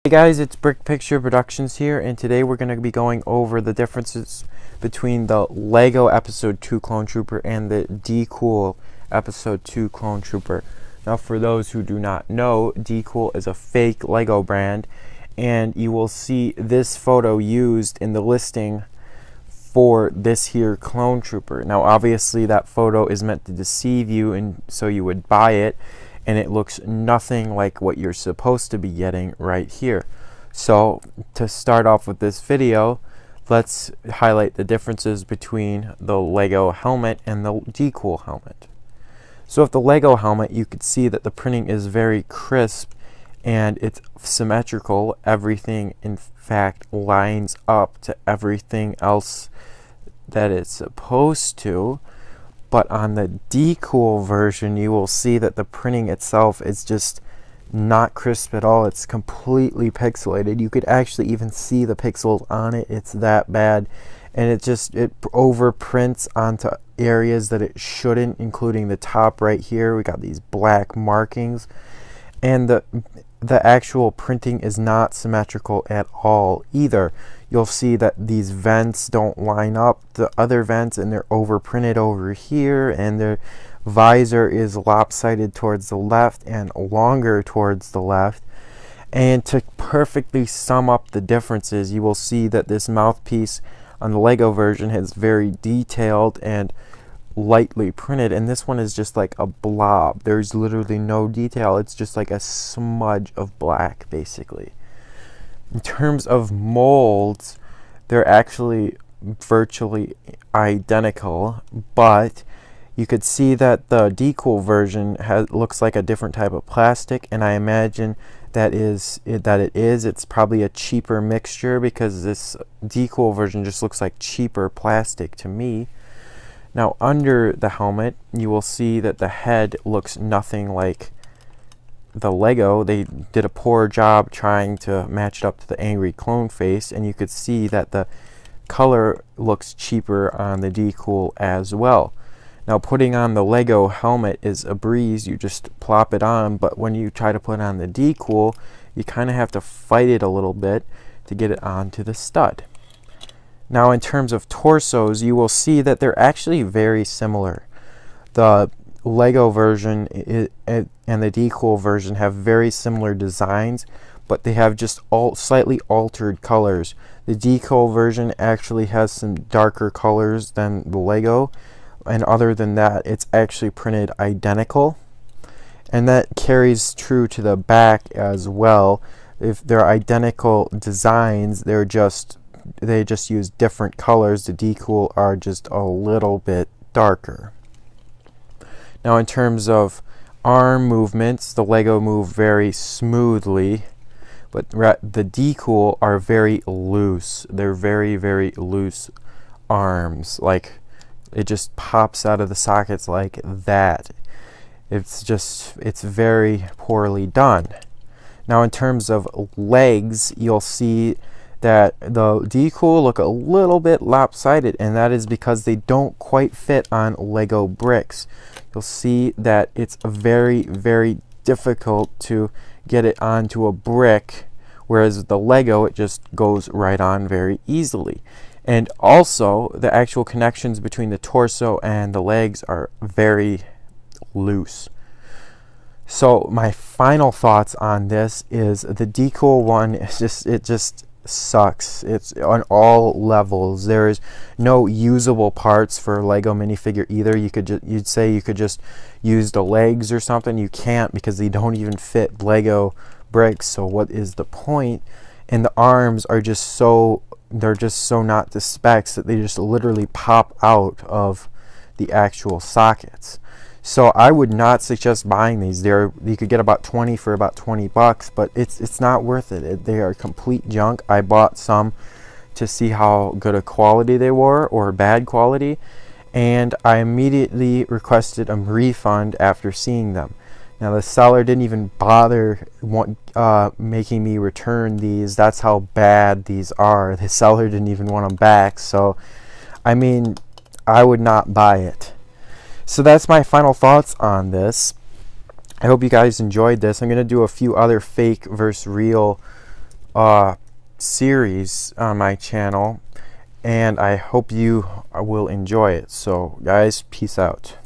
Hey guys, it's Brick Picture Productions here, and today we're going to be going over the differences between the Lego Episode 2 Clone Trooper and the decool Episode 2 Clone Trooper. Now, for those who do not know, decool is a fake Lego brand, and you will see this photo used in the listing for this here Clone Trooper. Now, obviously that photo is meant to deceive you, and so you would buy it, and it looks nothing like what you're supposed to be getting right here. So to start off with this video, let's highlight the differences between the Lego helmet and the decool helmet. So with the Lego helmet, you could see that the printing is very crisp and it's symmetrical. Everything in fact lines up to everything else that it's supposed to. But on the decool version, you will see that the printing itself is just not crisp at all. It's completely pixelated. You could actually even see the pixels on it. It's that bad. And it overprints onto areas that it shouldn't, including the top right here. We got these black markings. And the actual printing is not symmetrical at all either. You'll see that these vents don't line up the other vents, and they're overprinted over here, and their visor is lopsided towards the left and longer towards the left. And to perfectly sum up the differences, you will see that this mouthpiece on the Lego version is very detailed and lightly printed, and this one is just like a blob. There's literally no detail. It's just like a smudge of black, basically. In terms of molds, they're actually virtually identical, but you could see that the decool version looks like a different type of plastic, and I imagine it's probably a cheaper mixture, because this decool version just looks like cheaper plastic to me. Now, under the helmet, you will see that the head looks nothing like the Lego. They did a poor job trying to match it up to the angry clone face, and you could see that the color looks cheaper on the decool as well. Now, putting on the Lego helmet is a breeze. You just plop it on, but when you try to put on the decool, you kind of have to fight it a little bit to get it onto the stud. Now, in terms of torsos, you will see that they're actually very similar. The Lego version and the decool version have very similar designs, but they have just slightly altered colors. The decool version actually has some darker colors than the Lego, and other than that, it's actually printed identical. And that carries true to the back as well. If they're identical designs, they just use different colors. The decool are just a little bit darker. Now, in terms of arm movements, the Lego move very smoothly, but the decool are very loose. They're very, very loose arms. Like, it just pops out of the sockets like that. It's very poorly done. Now, in terms of legs, you'll see that the decool look a little bit lopsided, and that is because they don't quite fit on Lego bricks. You'll see that it's very, very difficult to get it onto a brick, whereas the Lego, it just goes right on very easily. And also, the actual connections between the torso and the legs are very loose. So my final thoughts on this is the decool one is just sucks. It's on all levels. There is no usable parts for Lego minifigure either. You'd say you could just use the legs or something. You can't, because they don't even fit Lego bricks. So what is the point? And the arms are just so not to specs that they just literally pop out of the actual sockets. So I would not suggest buying these. You could get about 20 for about 20 bucks, but it's not worth it. They are complete junk. I bought some to see how good a quality they were, or bad quality, and I immediately requested a refund after seeing them. Now, the seller didn't even bother making me return these. That's how bad these are. The seller didn't even want them back. So, I mean, I would not buy it. So that's my final thoughts on this. I hope you guys enjoyed this. I'm going to do a few other fake versus real series on my channel, and I hope you will enjoy it. So guys, peace out.